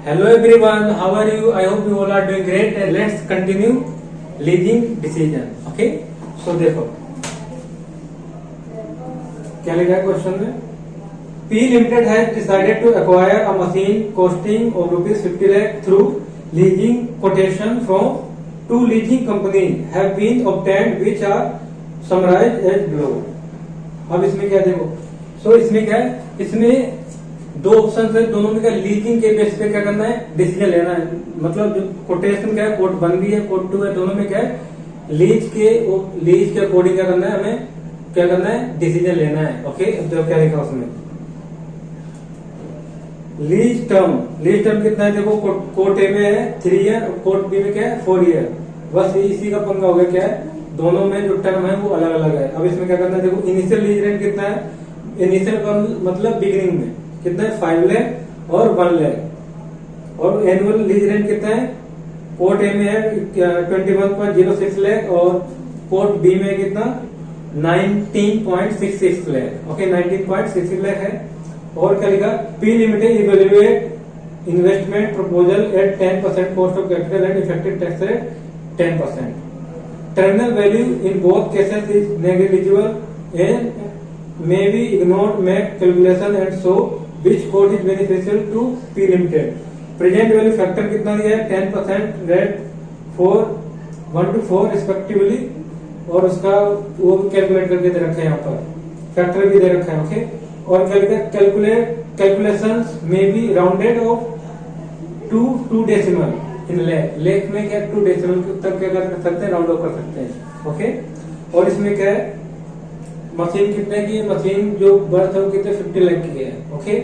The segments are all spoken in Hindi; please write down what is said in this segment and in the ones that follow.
Hello everyone, how are you? I hope you all are doing great. And let's continue leasing decision. Okay? So देखो क्या लिखा है क्वेश्चन में? P Limited has decided to acquire a machine costing of rupees 50 lakh through leasing quotation from two leasing companies have been obtained which are summarized as below. अब इसमें क्या देखो? So इसमें क्या है? इसमें दो ऑप्शन है, दोनों में क्या लीजिंग के बेस पे क्या करना है, डिसीजन लेना है। मतलब जो कोटेशन क्या है, कोट 1 भी है, कोट 2 है, दोनों में क्या है लीज के अकॉर्डिंग क्या करना है, हमें क्या करना है, डिसीजन लेना है। ओके, अब देखो क्या लिखा उसमें, लीज टर्म कितना है देखो, कोट ए में है 3 ईयर, कोट बी में क्या है 4 ईयर। बस इसी का पंगा हो गया, क्या है दोनों में जो टर्म है वो अलग अलग है। अब इसमें क्या करना है देखो, इनिशियल लीज रेंट कितना है, इनिशियल मतलब बिगिनिंग में कितना है 5 लाख और 1 लाख, और एनुअल लीज रेंट कितना है, कोट ए में है 21.06 लाख और कोट बी में कितना 19.66 लाख। ओके, 19.66 लाख है। और क्या लिखा, P limited evaluate investment proposal at 10% cost of capital and effective tax rate 10%। Terminal value in both cases is negligible and may be ignored, make calculation and show which code is beneficial to P Limited. Present value factor कितना दिया है 10%, रेट 1 to 4 रिस्पेक्टिवली, और उसका वो कैलकुलेट करके दे रखा है, यहाँ पर फैक्टर भी दे रखा है। ओके, और क्या लिखा है, कैलकुलेशंस में be rounded off to decimal in लेख में क्या 2 डेसिमल तक क्या कर सकते हैं, राउंड ऑफ कर सकते हैं। ओके, और इसमें क्या है, मशीन कितने की है, मशीन जो बर्थ है वो कितने 50 लाख की है। ओके,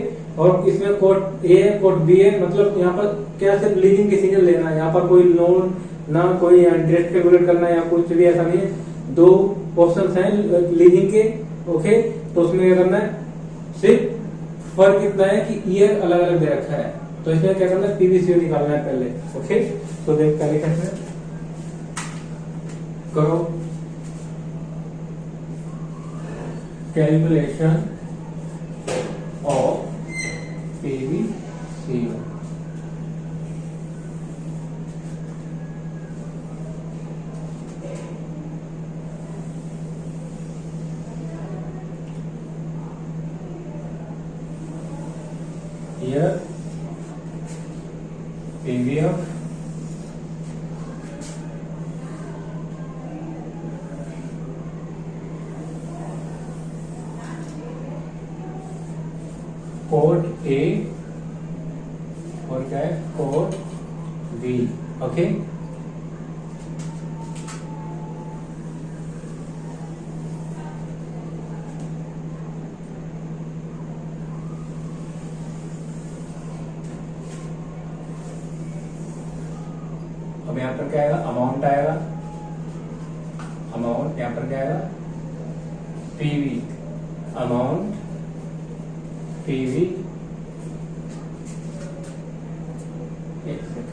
और इसमें कोड ए है, कोड बी है, मतलब यहाँ पर क्या सिर्फ लीजिंग डिसीजन लेना है, यहाँ पर कोई लोन ना कोई इंटरेस्ट कैलकुलेट करना है या कुछ भी ऐसा नहीं है। 2 ऑप्शन हैं लीजिंग के। ओके, तो उसमें क्या करना है, सिर्फ फर्क कितना है कि ईयर अलग अलग दे रखा है, तो इसमें क्या करना है, पीवीसीओ निकालना है पहले। ओके, तो देख पहले कैसे करो, calculation of PVCO. Here PVF code A और क्या है कोड बी। ओके, अब यहां पर क्या आएगा, अमाउंट आएगा, अमाउंट यहां पर क्या आएगा, पीवी अमाउंट पीवी, एक सेकेंड,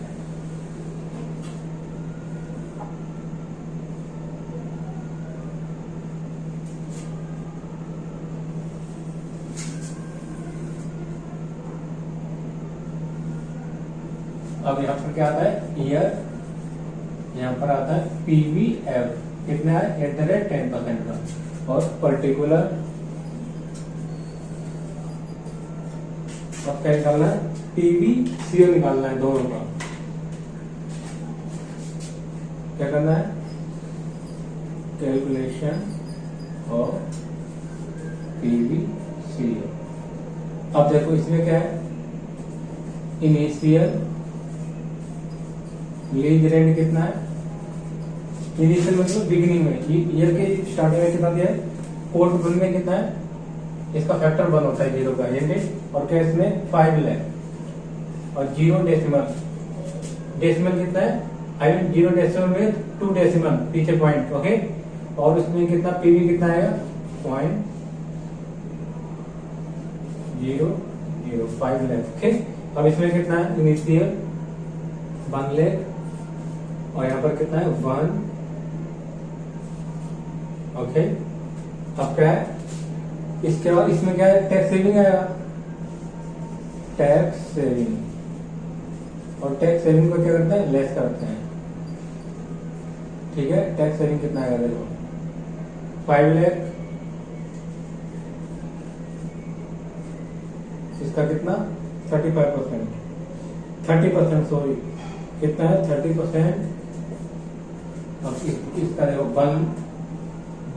अब यहां पर क्या आता है ईयर, यहां पर आता है पीवीएफ कितना है 10% का, और पर्टिकुलर अब क्या निकालना है, पीवीसीओ निकालना है दोनों का। क्या करना है, कैलकुलेशन ऑफ पीवीसीओ। अब देखो इसमें क्या है, इनिशियल लीज रेंट कितना है, इनिशियल मतलब बिगिनिंग में, ईयर के स्टार्टिंग में कितना दिया है, कोट 1 में कितना है, इसका फैक्टर 1 होता है 0 का, ये और क्या इसमें 5 लाख और 0 डेसिमल, डेसिमल कितना है, आई मीन 0 डेसिमल में 2 डेसिमल पीछे पॉइंट। ओके, और उसमें कितना पीवी कितना आएगा 0.005 लाख। ओके, अब इसमें कितना है, इनिशियल 1 लाख और यहाँ पर कितना है 1। ओके, अब क्या है, इसके बाद इसमें क्या है, टैक्स सेविंग आएगा, टैक्स सेविंग और टैक्स सेविंग को क्या करते हैं, लेस करते हैं। ठीक है, टैक्स सेविंग कितना आएगा देखो, 5 लाख, इसका कितना 35%, 30% सॉरी, कितना है 30%। अब इसका देखो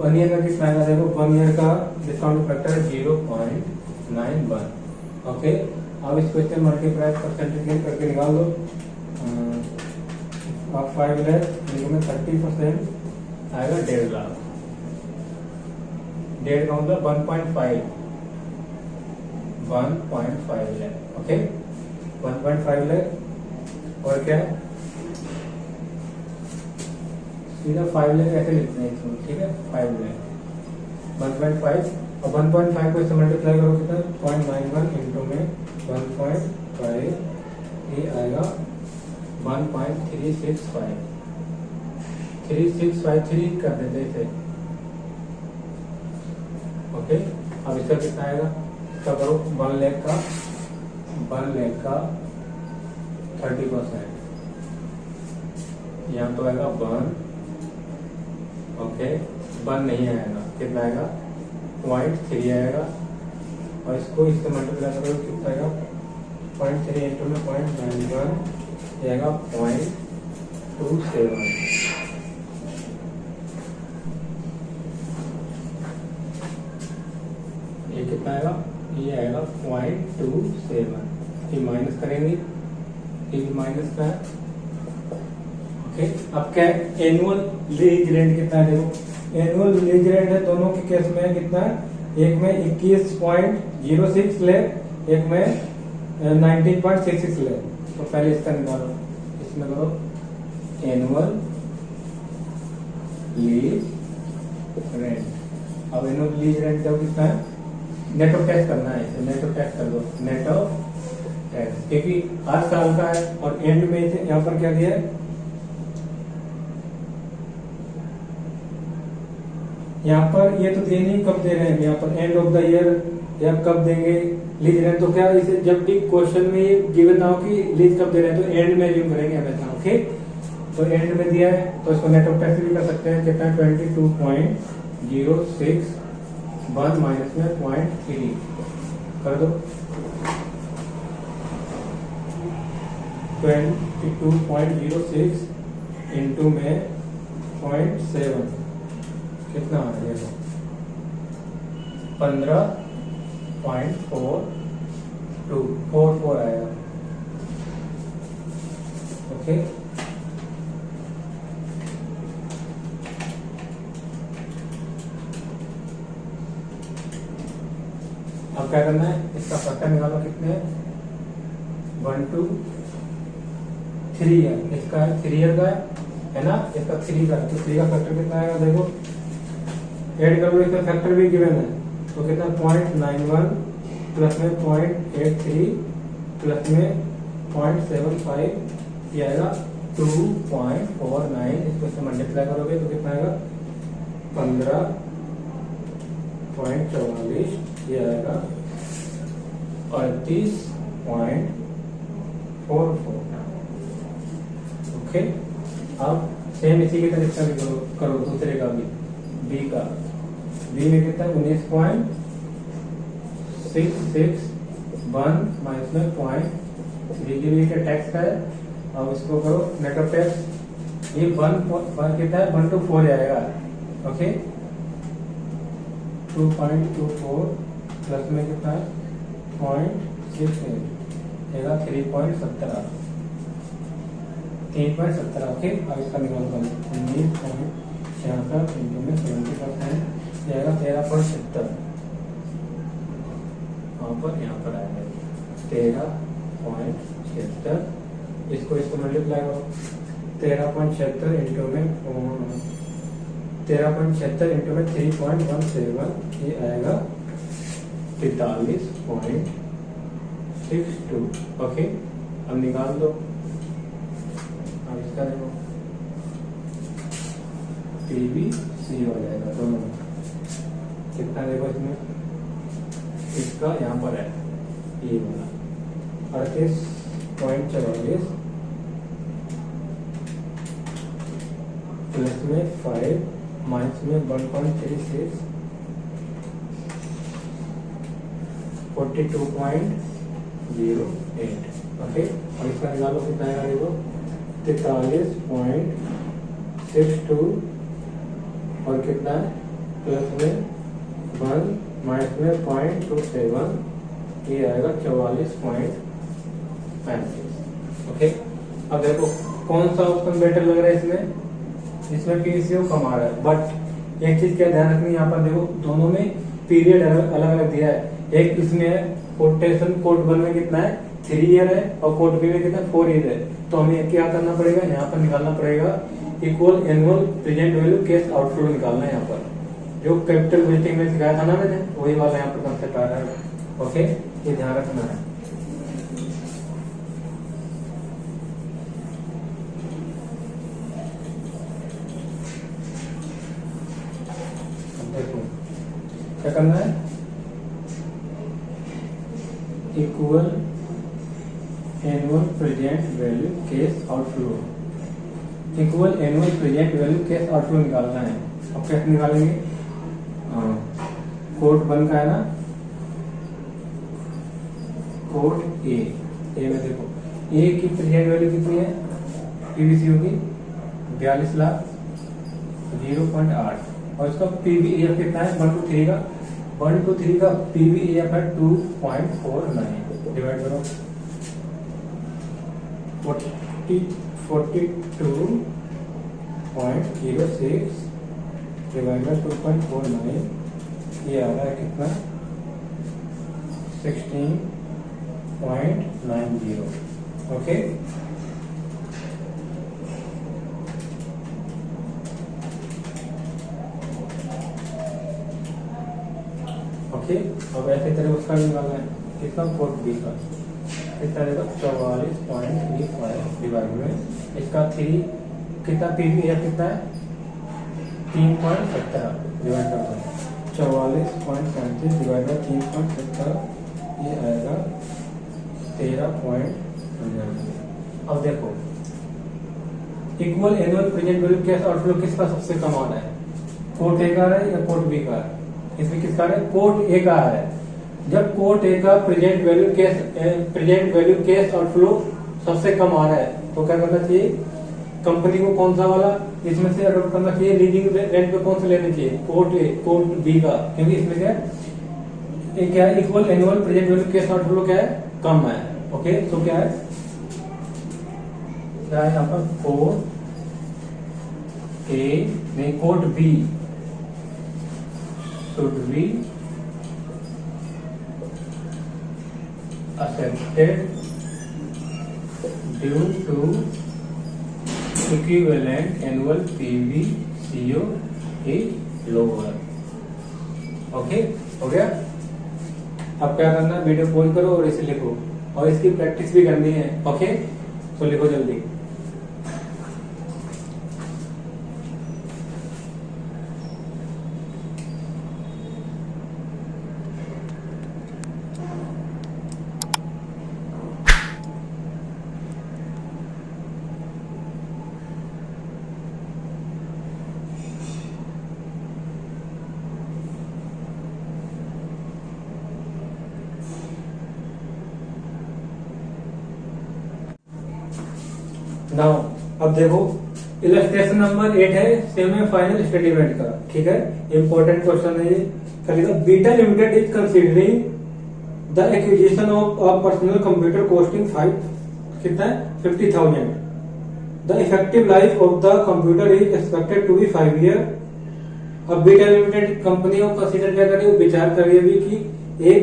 1 ईयर का कितना आएगा देखो, 1 ईयर का डिस्काउंट फैक्टर है 0.91। ओके, अब इसको इससे मल्टीप्लाई परसेंटेज करके निकाल दो। आप 5 लाख में 30% आएगा 1.5 लाख, 1.5 का मतलब 1.5 लाख। ओके, 1.5 लाख। और क्या है, सीधा 5 लाख ऐसे लिखते हैं इसमें। ठीक है, 5 लाख 1.5, और 1.5 को इससे मल्टीप्लाई करो कितना 0.91 इंटू में 1.5, ये आएगा 1.365, 3653 कर देते इसे। ओके, अब इसका कितना आएगा, इसका करो 1 लाख का 30%, यहाँ तो आएगा 1। ओके, 1 नहीं आएगा, कितना आएगा 0.3 आएगा, और इसको इससे मल्टीप्लाई करोगे कितना आएगा 0.3 इंटू में 0.91, आएगा 0.27। ये कितना आएगा, ये आएगा 0.27। ये माइनस करेंगे, ये माइनस का है। ओके, अब क्या है, एनुअल लीज रेंट कितना है देखो, एनुअल लीज रेंट है दोनों के केस में कितना है, एक में 21.06 लाख, एक में 19.66 लाख। तो पहले इसका निकालो, इसमें करो एनुअल लीज रेंट। अब एनुअल लीज रेंट जब कितना है, नेट ऑफ टैक्स करना है, इसे नेट ऑफ टैक्स कर दो, नेट ऑफ टैक्स, क्योंकि हर साल का है और एंड में यहाँ पर क्या दिया है, यहाँ पर ये तो दे नहीं कब दे रहे हैं, यहाँ पर एंड ऑफ द ईयर या कब देंगे लीज रेंट। तो क्या इसे जब भी क्वेश्चन में ये गिवन ना हो कि लीज कब दे रहे हैं तो एंड में यूज करेंगे हमेशा। ओके, तो एंड में दिया है तो इसको नेट ऑफ टैक्स भी कर सकते हैं, कितना 22.061 माइनस में 0.3 कर दो, 22.06 इंटू में 0.7 कितना आ रहा है, 15.4244 आएगा। ओके, अब क्या करना है, इसका फैक्टर निकालो, कितने 1 2 3 है, इसका 3 ईयर का है ना, इसका 3 का, तो 3 का फैक्टर कितना आएगा देखो, ऐड कर लो, इसका फैक्टर भी गिवन है तो कितना 0.91 प्लस में 0.83 प्लस में 0.75, ये आएगा 2.49। इसको इससे मल्टीप्लाई करोगे तो कितना आएगा 15.44, ये आएगा 38.44। ओके, अब सेम इसी की तरह भी करो दूसरे का भी, बी का, बी में कितना 19.661 माइनस में 0.3 की भी टैक्स का है। अब इसको करो नेट ऑफ टैक्स, ये 1 कितना है 124 आएगा। ओके, 2.24 प्लस में कितना है 0.68 आएगा 3.17। ओके, अब इसका निकाल करो 19.66 इंटू में 70% जाएगा 13.70, यहाँ पर आएगा 13.76। इसको मल्टीप्लाई करो, 13.76 इंटू में 3.17, ये आएगा 43.62। ओके, अब निकाल दो, अब इसका देखो PBC हो जाएगा दोनों, कितना देखो इसमें, इसका यहाँ पर है ये वाला 38.44 प्लस में 5 माइनस में 1.36 42.08। ओके, और इसका निकालो कितना आएगा, देखो 43.62 और कितना है प्लस में 1 माइनस में 0.27, ये आएगा 44.35। ओके, अब देखो कौन सा ऑप्शन बेटर लग रहा है इसमें पीवीसीओ कम आ रहा है, बट एक चीज क्या ध्यान रखनी है, यहाँ पर देखो दोनों में पीरियड अलग अलग दिया है। एक इसमें है कोटेशन, कोट 1 में कितना है 3 ईयर है और कोट बी में कितना 4 ईयर है। तो हमें क्या करना पड़ेगा, यहाँ पर निकालना पड़ेगा equal annual present value cash outflow निकालना है। यहाँ पर जो कैपिटल बजटिंग में सिखाया था ना मैंने, वही वाला यहाँ पर कंसेप्ट आ रहा है। ओके, ये ध्यान रखना है। देखो क्या करना है, equal annual present value cash outflow, equal annual present value cash outflow निकालना है। अब कैसे निकालेंगे, कोट 1 का है ना, कोट ए में देखो ए की प्रेजेंट वैल्यू कितनी है पीवीसीओ की 42,00,008 और इसका पीवीएफ कितना है 1 to 3 का 1 to 3 का पीवीएफ है 2.49 डिवाइड करो 42.06 डिवाइड बाय 2.49, ये आ रहा है कितना 16.90। ओके, ओके, अब ऐसे तरह उसका निकालना है कितना कोट बी का कितना रहेगा 44.35 डिवाइड में इसका 3 कितना पीवीएफ कितना है 3.70 डिवाइड कर दो 44.35 डिवाइड बाय 3.70, ये आएगा 13.99। अब देखो equal annual present value cash outflow किसका सबसे कम आ रहा है, कोट ए का आ रहा है या कोट बी का? इसमें किसका है, कोट ए का है। जब कोट ए का प्रेजेंट वैल्यू कैश आउटफ्लो सबसे कम आ रहा है तो क्या करना चाहिए, कंपनी को कौन सा वाला इसमें से अडॉप्ट करना चाहिए, लीजिंग रेंट पे कौन सा लेना चाहिए, कोट ए कोट बी का, क्योंकि इसमें क्या है equal annual present value cash outflow क्या है कम है। ओके, तो क्या है यहाँ पर कोट ए नहीं quote B should be accepted due to equivalent annual PVCO is lower। Okay, हो गया। अब क्या करना, वीडियो पॉज करो और इसे लिखो और इसकी प्रैक्टिस भी करनी है। ओके, तो लिखो जल्दी। नाउ अब देखो इलस्ट्रेशन नंबर 8 है सेमी फाइनल स्टेटमेंट का। ठीक है, इंपॉर्टेंट क्वेश्चन है ये। करेगा Beta limited is considering the acquisition of personal computer costing 5 कितना है 50,000। The effective life of the computer is expected to be 5 year. अब बीटा लिमिटेड कंपनी को कंसीडर क्या कर रही है, विचार कर रही है कि एक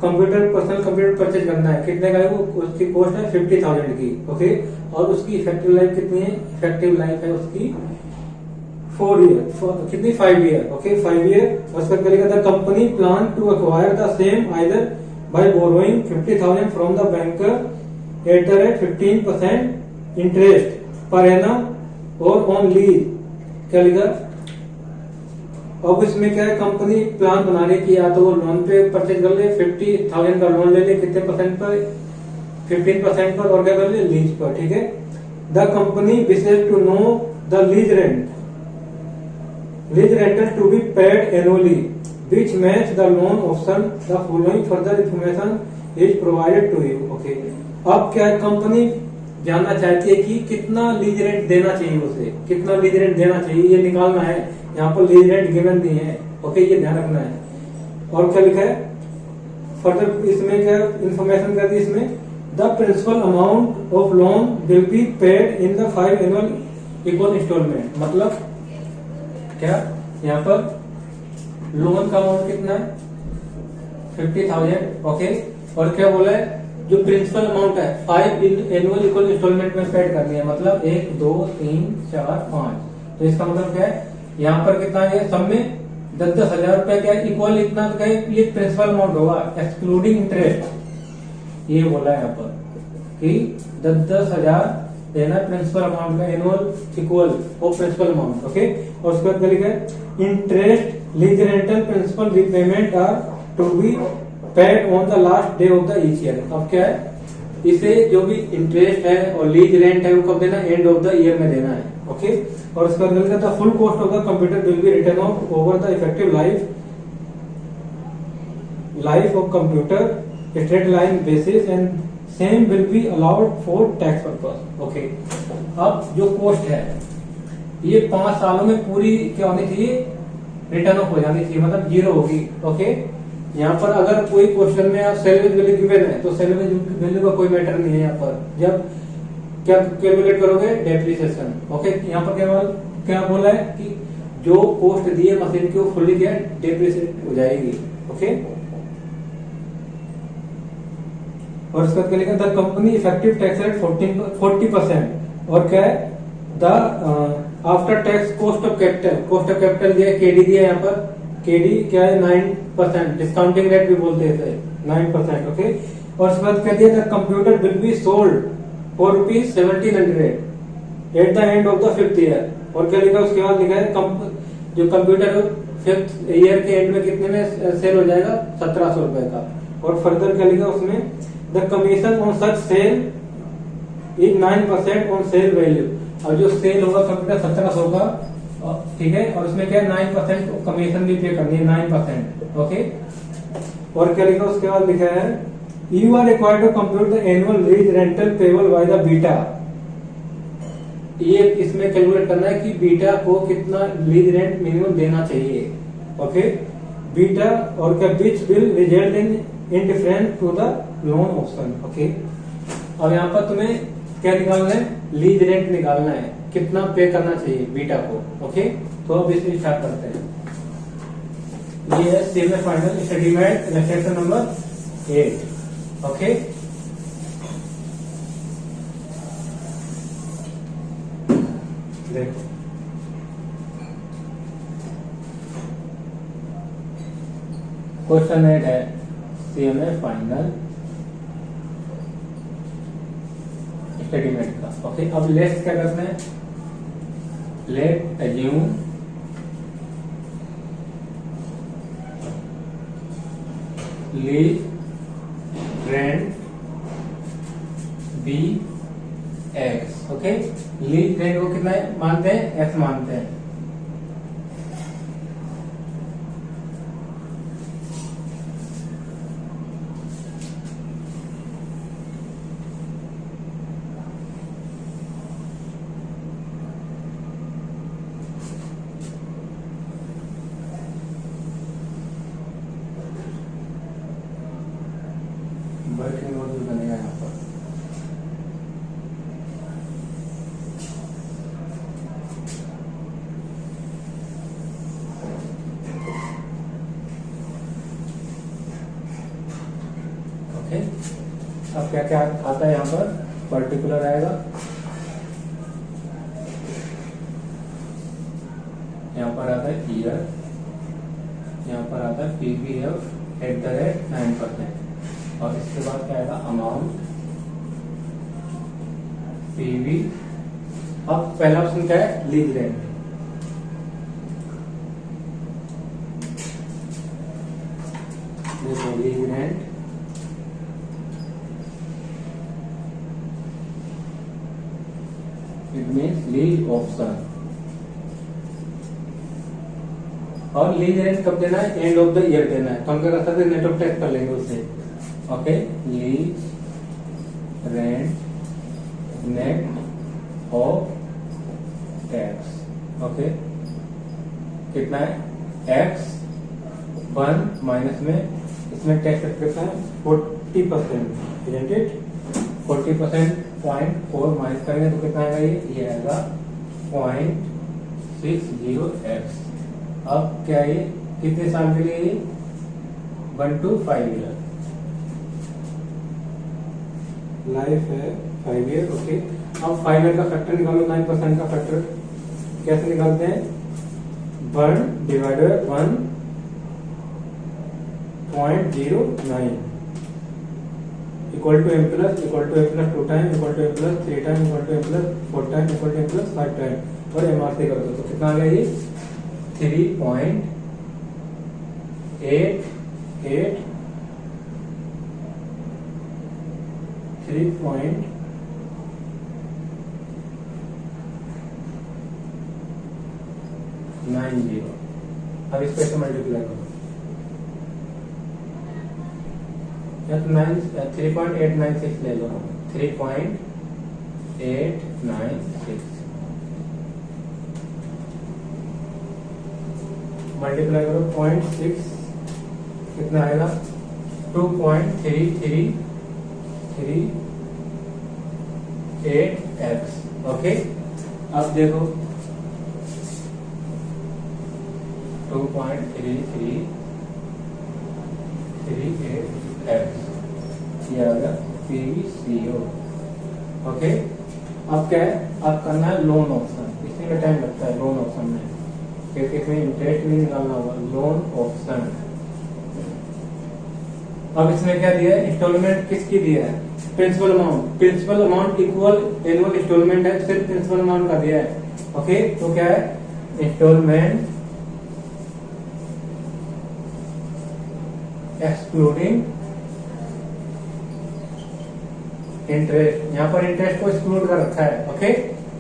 कंप्यूटर पर्सनल कंप्यूटर परचेज करना है, कितने का है वो, उसकी कॉस्ट है 50,000 की। ओके, और उसकी इफेक्टिव लाइफ कितनी है, इफेक्टिव लाइफ है उसकी 4 ईयर, कितनी 5 ईयर। Okay, 5 year. उसका करेगा the company plan to acquire the same either by borrowing 50,000 from the banker at the rate 15% interest पर एनम और ऑन लीज। क्या लिखा, अब इसमें क्या है, कंपनी प्लान बना रही कि या तो वो लोन पे परचेज कर ले, 50,000 का लोन ले ले, कितने परसेंट पर, 15% पर, और क्या कर ले लीज पर। ठीक है, the company wishes to know the lease rent lease rental to be paid annually which match the loan option the following further information is provided to you. Okay, अब क्या है, कंपनी जानना चाहती है कि कितना लीज रेंट देना चाहिए, उसे कितना लीज रेंट देना चाहिए ये निकालना है। यहाँ पर लीज रेंट गिवन नहीं है। ओके, ये ध्यान रखना है। और क्या लिखा है फर्दर, इसमें क्या इन्फॉर्मेशन कर दी इसमें, the principal amount of loan will be paid in the 5 annual equal installment. मतलब क्या, यहाँ पर लोन का अमाउंट कितना है 50,000। ओके, और क्या बोला है, जो प्रिंसिपल अमाउंट है 5 एनुअल इक्वल इंस्टॉलमेंट में पेड करनी है। मतलब 1 2 3 4 5। तो इसका मतलब क्या है, यहाँ पर कितना है, सब में 10,000 रुपए क्या इक्वल इतना क्या है, ये प्रिंसिपल अमाउंट होगा एक्सक्लूडिंग इंटरेस्ट। ये बोला है यहाँ पर कि 10,000 देना प्रिंसिपल अमाउंट का annual equal of principal amount. Okay, और उसके बाद क्या लिखा है, interest lease rental principal repayment are to be paid on the last day of the each year. अब क्या है, इसे जो भी इंटरेस्ट है और लीज रेंट है वो कब देना, एंड ऑफ द ईयर में देना है। ओके, और उसके बाद the full cost of the computer will be return of over the effective life of computer straight line basis and same will be allowed for tax purpose. Okay, अब जो कॉस्ट है ये 5 सालों में पूरी क्या होनी चाहिए, रिटर्न ऑफ हो जानी चाहिए, मतलब 0 होगी। ओके, यहाँ पर अगर कोई क्वेश्चन में सेल्वेज वैल्यू गिवन है तो सेल्वेज वैल्यू का कोई मैटर नहीं है। यहाँ पर जब क्या कैलकुलेट करोगे, डेप्रिसिएशन। ओके, यहाँ पर क्या बोला है कि जो कॉस्ट दी है मशीन की वो फुल्ली क्या डेप्रिसिएट हो जाएगी। ओके, और उसके बाद क्या लिखा, the company effective tax rate 40%। और क्या है, the after tax cost of capital दिया, केडी दिया यहाँ पर, केडी क्या है 9%, डिस्काउंटिंग रेट भी बोलते हैं इसे 9%। ओके, और उसके बाद कह दिया the computer will be sold for ₹1700 at the end of the 5th year. और क्या लिखा, उसके बाद लिखा है जो कंप्यूटर 5th ईयर के एंड में कितने में सेल हो जाएगा, 1700 रुपए का। और फर्दर क्या लिखा उसमें, the commission on such sale is 9% on sale value. और जो सेल होगा कंप्यूटर 1700 का, ठीक है, और उसमें क्या 9% कमीशन भी पे करनी है, 9%। ओके, और क्या लिखा उसके बाद लिखा है, you are required to compute the annual lease rental payable by the beta. ये इसमें कैलकुलेट करना है कि बीटा को कितना लीज रेंट मिनिमम देना चाहिए। ओके, बीटा और क्या which will result in difference to the loan option. Okay, अब यहाँ पर तुम्हें क्या निकालना है, लीज रेंट निकालना है, कितना पे करना चाहिए बीटा को। ओके, तो अब इसे स्टार्ट करते हैं। ये है CMA final statement lecture number 8। Okay, देखो क्वेश्चन 8 है सीएमए फाइनल स्टेटमेंट का। ओके, अब लेट्स क्या करते हैं, let assume lease rent be x. Okay, lease rent को कितना मानते हैं, एक्स मानते हैं। वर्किंग नोट भी बनेगा यहाँ पर। ओके, अब क्या क्या आता है यहाँ पर, पर्टिकुलर आएगा, यहाँ पर आता है ईयर, यहाँ पर आता है पीवीएफ एट द रेट 9%। और इसके बाद क्या आएगा, अमाउंट पीवी। अब पहला ऑप्शन क्या है, लीज रेंट। देखो lease rent it means lease option. और लीज रेंट कब देना है, एंड ऑफ द ईयर देना है। तो हम क्या कर सकते हैं, नेट ऑफ टैक्स कर लेंगे उससे। Okay, lease rent net of tax. Okay, कितना है, एक्स 1 माइनस में इसमें टैक्स कितना है 40%, इजंट इट? 40% 0.4 माइनस करेंगे तो कितना आएगा, ये आएगा 0.60x। अब क्या ये कितने साल के लिए, 1 to 5 ईयर लाइफ है, 5 ईयर। ओके, अब 5 ईयर का फैक्टर निकालो, 9% का फैक्टर कैसे निकालते हैं, 1 divided 1.09 equal to m plus 2 time equal to m plus 3 time equal to m plus 4 time equal to m plus 5 time और MRC कर दो तो कितना आ गया, ये 3.88 3.90। अब इसको ऐसे मल्टीप्लाई करो, 3.896 ले लो, 3.896 मल्टीप्लाई करो 0.6 कितना आएगा, 2.3338x। ओके, अब देखो 2.3338x ये आ गया PVCO। ओके, अब क्या है, अब करना है लोन ऑप्शन, इसी में टाइम लगता है लोन ऑप्शन में, क्योंकि इसमें इंटरेस्ट भी निकालना होगा, लोन ऑप्शन। अब इसमें क्या दिया है, इंस्टॉलमेंट किसकी दिया है, principal amount equal annual installment है, सिर्फ प्रिंसिपल अमाउंट का दिया है। ओके, तो क्या है, इंस्टॉलमेंट एक्सक्लूडिंग इंटरेस्ट, यहाँ पर इंटरेस्ट को एक्सक्लूड कर रखा है। ओके,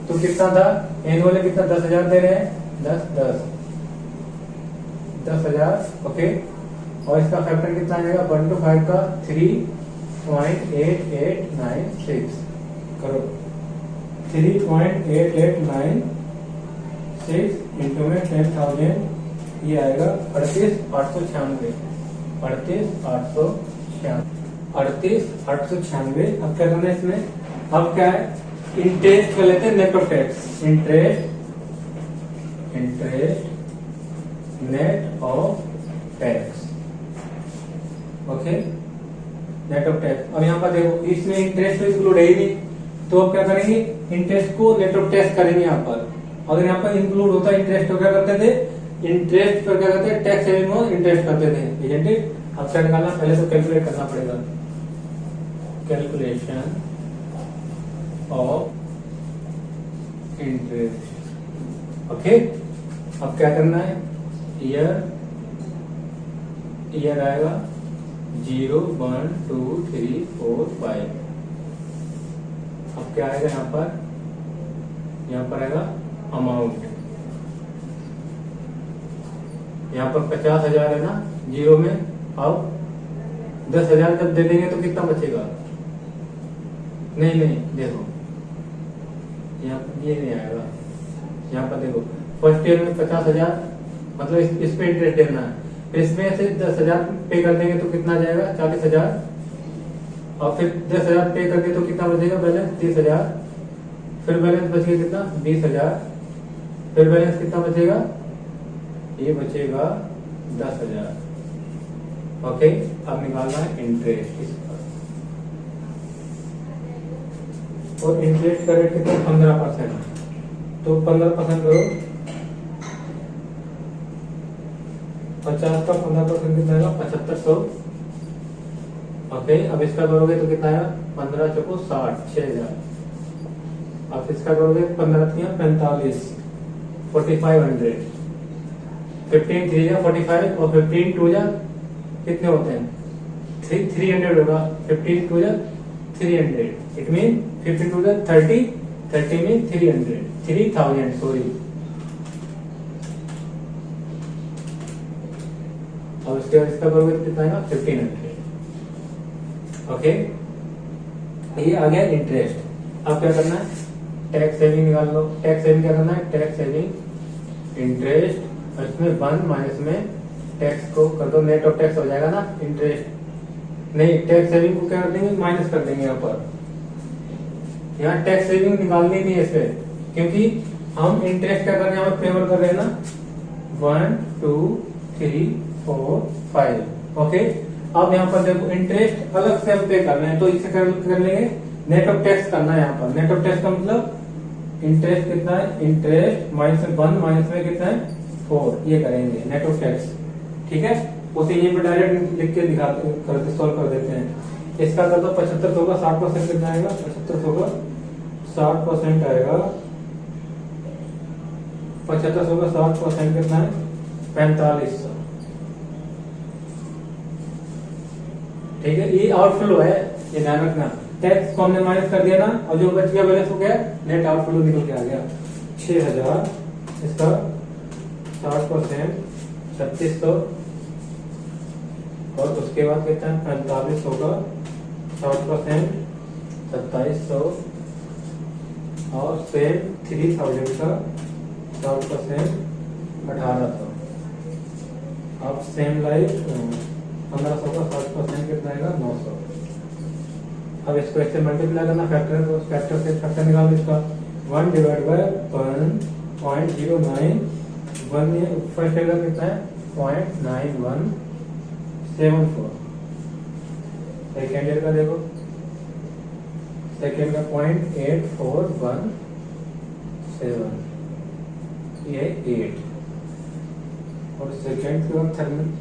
तो कितना था, एनुअल कितना 10,000 दे रहे हैं, 10,000। ओके, और इसका फैक्टर कितना आएगा, 1 to 5 का 3.8896 करो, 3.8896 इंटू में 10,000 ये आएगा 38,896। 38,896। अब क्या करना है इसमें, अब क्या है, इंटरेस्ट कर लेते हैं, net of tax, interest net of tax. Okay, net of tax. अब यहाँ पर देखो इसमें इंटरेस्ट तो इंक्लूड है ही नहीं, तो अब क्या करेंगे, इंटरेस्ट को नेट ऑफ टैक्स करेंगे यहाँ पर। अगर यहाँ पर इंक्लूड होता इंटरेस्ट तो क्या करते थे, इंटरेस्ट पर क्या करते हैं, टैक्स सेविंग और इंटरेस्ट करते थे, इजंट इट? अब क्या निकालना, पहले तो कैलकुलेट करना पड़ेगा, कैलकुलेशन ऑफ इंटरेस्ट। ओके, अब क्या करना है, ईयर आएगा 0 1 2 3 4 5। अब क्या आएगा यहाँ पर आएगा अमाउंट, यहाँ पर 50,000 है ना जीरो में। अब 10,000 जब दे देंगे तो कितना बचेगा, नहीं देखो यहाँ ये नहीं आएगा, यहाँ पर देखो फर्स्ट ईयर में 50,000 मतलब इस पे इंटरेस्ट देना है, फिर इसमें से 10,000 पे कर देंगे तो कितना जाएगा, 40,000। और फिर 10,000 पे करके तो कितना बचेगा, बैलेंस 30,000। फिर बैलेंस बचेगा कितना, 20,000। फिर बैलेंस कितना बचेगा, ये बचेगा 10,000। ओके, अब निकालना है इंटरेस्ट इसका, और इंटरेस्ट का रेट कितना, 15%। तो 15% करो, 50 का 15% कितना आएगा, 7500। ओके, अब इसका करोगे तो कितना आएगा, 15 चौको 60, 6,000। अब इसका करोगे 15 45, 4500। 15 3 या 45 और 15 2 या कितने होते हैं, 300 होगा। 15 2 या 300, इट मीन 15 2 या 30 में 300 30,000 सॉरी। और उसके बाद इसका करोगे तो कितना आएगा 1500। ओके, ये आ गया इंटरेस्ट। अब क्या करना है, टैक्स सेविंग निकाल लो। टैक्स सेविंग क्या करना है, टैक्स सेविंग इंटरेस्ट, और इसमें 1 माइनस में टैक्स को कर दो, नेट ऑफ टैक्स हो जाएगा ना इंटरेस्ट। नहीं, टैक्स सेविंग को क्या कर देंगे, माइनस कर देंगे यहाँ पर। यहाँ टैक्स सेविंग निकालनी नहीं है इसे, क्योंकि हम इंटरेस्ट क्या कर रहे हैं, यहाँ फेवर कर रहे हैं ना, 1 2 3 4 5। ओके, अब यहाँ पर देखो इंटरेस्ट अलग से हम पे कर रहे हैं, तो इसे कर लेंगे नेट ऑफ टैक्स करना है। यहाँ पर नेट ऑफ टैक्स का मतलब इंटरेस्ट कितना है, इंटरेस्ट माइनस 1 माइनस में कितना है 4, ये करेंगे नेट ऑफ टैक्स। ठीक है, उसे यहीं पर डायरेक्ट लिख के दिखाते करते सोल्व कर देते हैं। इसका कर दो 7500 का 60% कितना आएगा, 7500 का 60% आएगा। 7500 का 60% कितना है, 4500। ठीक है, ये आउटफ्लो है, ये ध्यान रखना। टैक्स को हमने माइनस कर दिया ना, और जो बच गया बैलेंस हो गया, नेट आउटफ्लो निकल के आ गया 6000। इसका 60% 3600, और उसके बाद कितना है 4500 का 60% 2700, और सेम 3000 का 60% 1800। अब सेम लाइफ 1500 का 60% कितना आएगा 900। अब इसको इससे मल्टीप्लाई करना, फैक्टर को फैक्टर से फैक्टर निकाल इसका 1 डिवाइड बाय 1.09। 1 फर्स्ट एरिया कितना है 0.9174। सेकेंड ईयर का देखो, सेकेंड का 0.8417, ये 8। और सेकेंड के बाद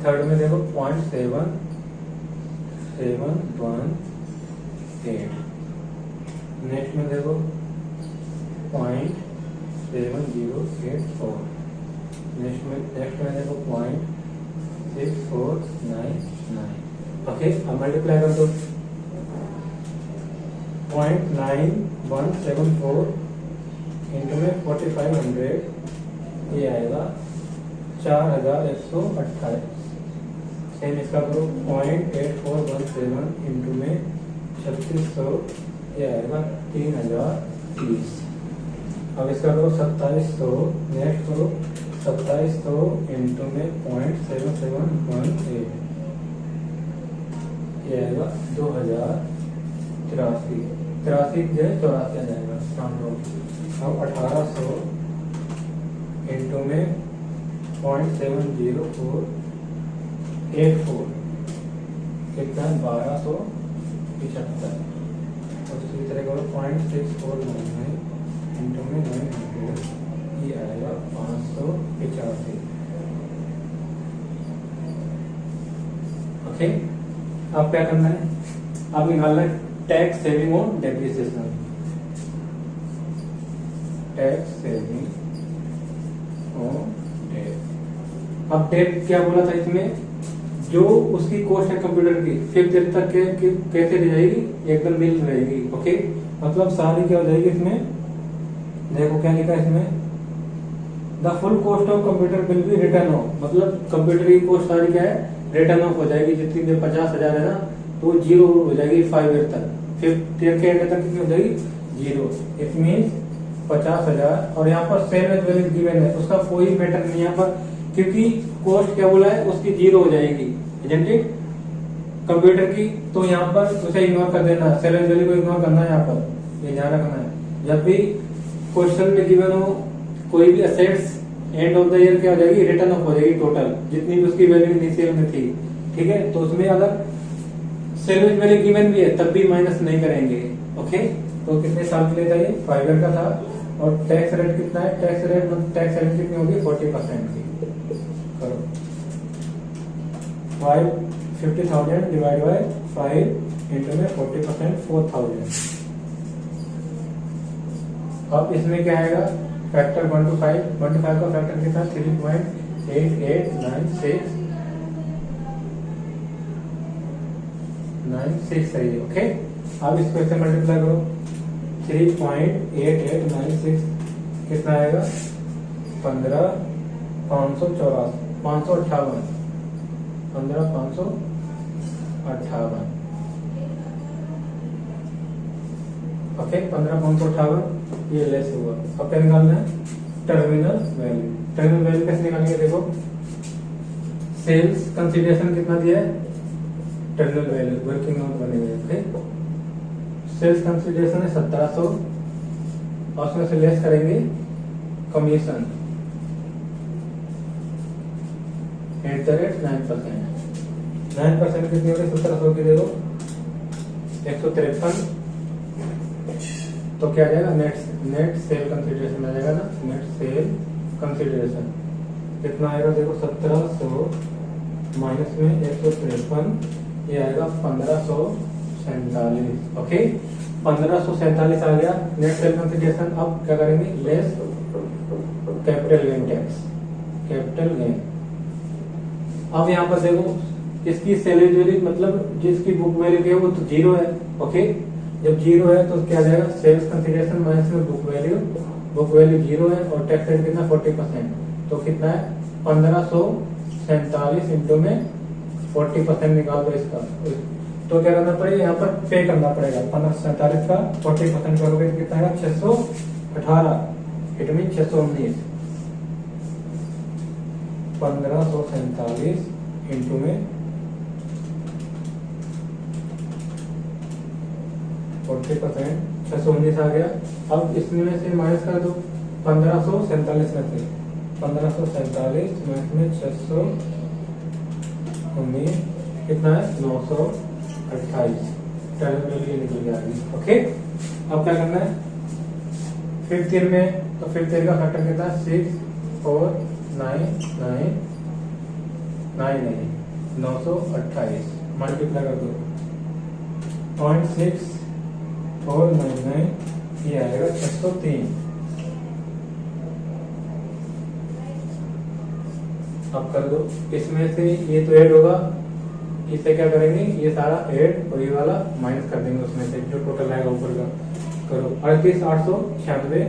थर्ड में देखो 0.7718। नेक्स्ट में देखो 0.7084। नेक्स्ट में देखो 0.6499। ओके, अब मल्टीप्लाई कर दो 0.9174 इंटू में 4500, ये आएगा 4128। सेम इसका करो 0.8417 इंटू में 3600, ये आएगा 3030। अब इसका करो 2700, नेक्स्ट करो 2700 इंटू में 0.7718, ये आएगा 2083। 83 जो है 84 आ जाएगा। अब 1800 इंटू में 0.70484, कितना 1275। और दूसरी तरह करो 0.6499 इंटू में 900, ये आएगा 585। ओके, अब क्या करना है, अब निकालना है tax saving on depreciation. Tax saving on debt. अब डेट क्या बोला था इसमें, जो उसकी कॉस्ट है कंप्यूटर की 5th ईयर तक कैसे रह जाएगी, एकदम नील रहेगी। ओके, मतलब सारी क्या हो जाएगी इसमें, देखो क्या लिखा है इसमें, the full cost of computer will be return of. मतलब कंप्यूटर की कॉस्ट सारी क्या है, रिटर्न ऑफ हो जाएगी। जितनी देर 50,000 है ना, तो 0 हो जाएगी 5 ईयर तक। 5th ईयर के एंड तक कितनी हो जाएगी 0। It means 50,000। और यहाँ पर सेम एज वैल्यू गिवन है, उसका कोई मैटर नहीं यहाँ पर, क्योंकि कॉस्ट क्या बोला है उसकी 0 हो जाएगी, इजंट इट, कंप्यूटर की। तो यहाँ पर उसे इग्नोर कर देना, सेल एज वैल्यू को इग्नोर करना है। यहाँ पर ये ध्यान रखना है, जब भी क्वेश्चन में गिवन हो कोई भी assets, end of the year क्या हो जाएगी, रिटर्न ऑफ हो जाएगी टोटल, जितनी भी उसकी वैल्यू इनिशियल में थी। ठीक है, तो उसमें अगर सेल एज वैल्यू गिवन भी है तब भी माइनस नहीं करेंगे। ओके, तो कितने साल के लिए था ये, 5 ईयर का था। और टैक्स रेट कितना है, टैक्स रेट कितनी होगी 40% की। करो 50,000 डिवाइड बाय 5 इंटू में 40% 4000। अब इसमें क्या आएगा, फैक्टर 1 to 5 का फैक्टर कितना 3.8896 है ये। ओके, अब इसको ऐसे मल्टीप्लाई करो 3.8896 कितना आएगा 15,558। 15,558। ओके, 15,558 ये लेस हुआ। अब क्या निकालना है? Terminal value. टर्मिनल वैल्यू कैसे निकालेंगे? देखो, सेल्स कंसीडरेशन कितना दिया है? टर्मिनल वैल्यू वर्किंग नोट बने हुए। ओके, सेल्स कंसीडरेशन है 1700 और उसमें से लेस करेंगे कमीशन @9%। 9% कितनी होगी? 1700 की देखो 153। तो क्या आ जाएगा? नेट सेल कंसीडरेशन आ जाएगा ना। नेट सेल कंसीडरेशन कितना आएगा? देखो 1700 माइनस में 153, ये आएगा 1547। ओके, 1547 आ गया नेट सेल कंसीडरेशन। अब क्या करेंगे? Less capital gain tax, capital gain. अब यहाँ पर देखो, इसकी सेलिंग वैल्यू मतलब जिसकी बुक वैल्यू है वो तो 0 है। ओके, जब 0 है तो क्या जाएगा? सेल्स कंसीडरेशन माइनस में बुक वैल्यू 0 है और टैक्स रेट कितना? 40%। तो कितना है? 1547 इंटू में 40% निकाल दो इसका। तो क्या करना पड़ेगा? यहाँ पर पे करना पड़ेगा। 1547 का 40% करोगे तो कितना आएगा? 618। It mean 619। 1547 इंटू में 40%, 619 आ गया। अब इसमें से माइनस कर दो 1547 में से। 1547 माइनस में 619 कितना है? 928। टर्मिनल वैल्यू निकल जाएगी। ओके, अब क्या करना है? फिफ्थ ईयर में तो फिफ्थ ईयर का फैक्टर कितना है? 6 4 9 9 928 मल्टीप्लाई कर दो 0.6499, ये आएगा 603। अब कर दो, इसमें से ये तो ऐड होगा, इससे क्या करेंगे? ये सारा ऐड और ये वाला माइनस कर देंगे उसमें से, जो टोटल आएगा ऊपर का। करो 38,896,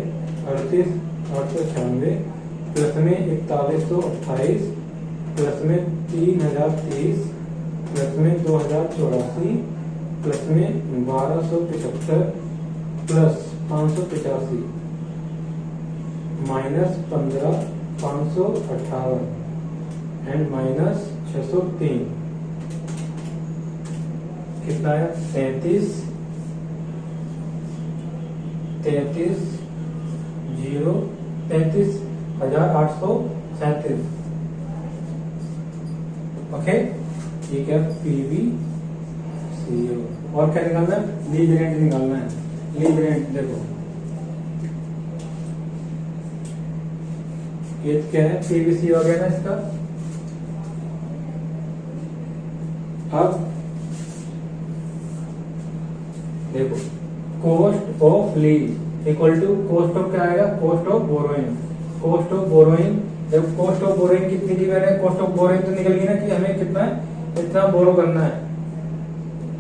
38,896 प्लस में 4128 प्लस में 3030 प्लस में 2084 प्लस में 1275 प्लस 585 माइनस 15,558 एंड माइनस 603 कितना है? 33,837। ओके, ये क्या? PVCO। और क्या निकालना है? लीज रेंट निकालना है। लीज रेंट देखो, ये क्या है? PVCO हो गया ना इसका। अब देखो, cost of lease equal to cost of क्या आएगा? Cost of borrowing. Cost of borrowing, जब कॉस्ट ऑफ बोरोइंग कितनी की वैल्यू है? कॉस्ट ऑफ बोरोइंग तो निकल गई ना कि हमें कितना है? इतना बोरो करना है,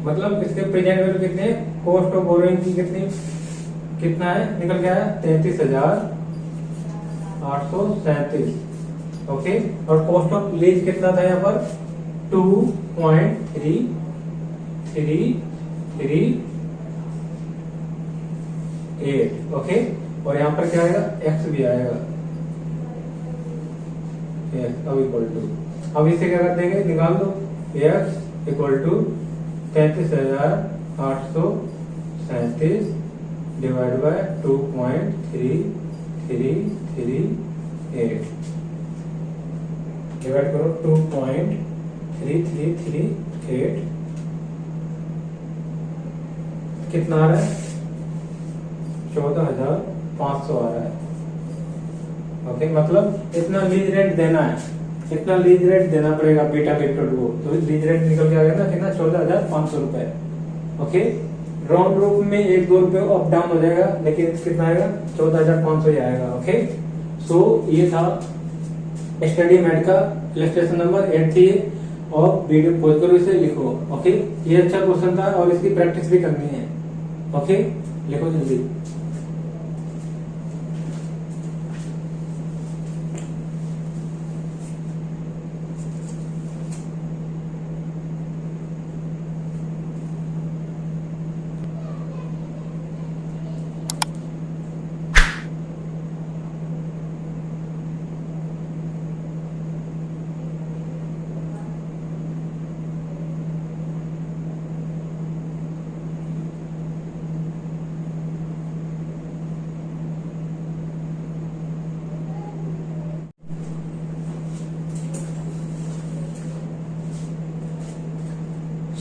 मतलब इसके प्रेजेंट वैल्यू कितनी है? कॉस्ट ऑफ बोरोइंग की कितना है? निकल गया है 33,837। ओके, और कॉस्ट ऑफ लीज कितना था यहाँ पर? 2.3338। ओके, और यहाँ पर क्या आएगा? एक्स भी आएगा। अब इक्वल टू, अब इसे क्या कर देंगे? निकाल दो। X equal to 33,837 divide by 2.3338 divide करो 2.3338 कितना आ रहा है? 14,500 आ रहा है। ओके, मतलब इतना लीज रेंट देना है, इतना लीज रेंट देना पड़ेगा बीटा वेक्टर को। तो लीज रेंट निकल के आ गया ना कितना? 14,500 रुपए। ओके, राउंड रूप में 1-2 रुपए अप डाउन हो जाएगा, लेकिन कितना आएगा? 14,500 ही आएगा। ओके, सो ये था स्टडी मेड का इलस्ट्रेशन नंबर 8 थी, और वीडियो पॉज करो, इसे लिखो। ओके, ये अच्छा क्वेश्चन था और इसकी प्रैक्टिस भी करनी है। ओके, लिखो जल्दी।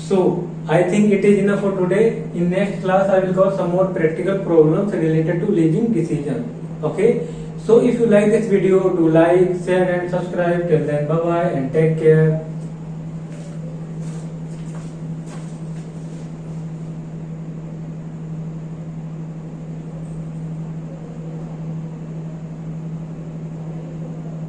So I think it is enough for today. In next class I will cover some more practical problems related to leasing decision. Okay, so if you like this video, do like, share and subscribe. Till then, bye bye and take care.